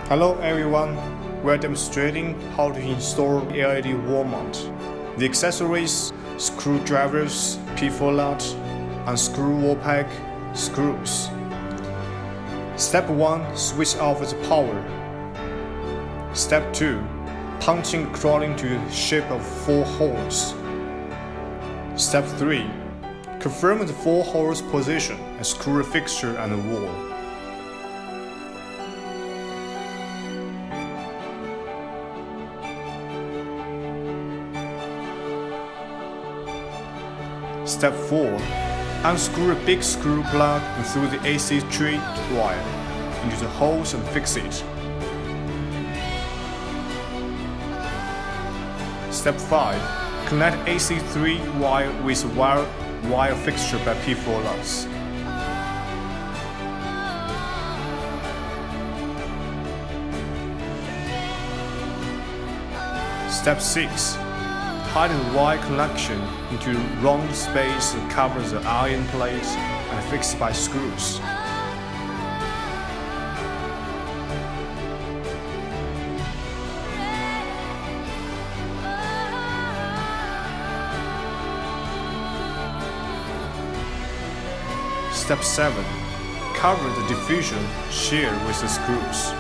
Hello everyone, we're demonstrating how to install LED wall mount. The accessories: screwdrivers, P4 nut, unscrew wall pack, screws. Step 1. Switch off the power. Step 2. Punching the crawling to the shape of 4 holes. Step 3. Confirm the 4 holes position and screw the fixture and the wall. Step 4. Unscrew a big screw plug and through the AC straight wire into the holes and fix it. Step 5. Connect AC3 wire with wire fixture by P4 nuts. Step 6. Tighten the wire connection into a round space that covers the iron plate and fix by screws. Step 7. Cover the diffusion shear with the screws.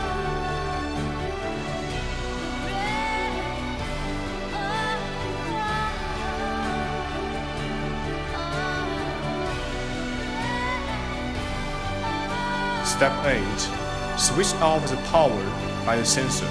Step 8. Switch off the power by the sensor.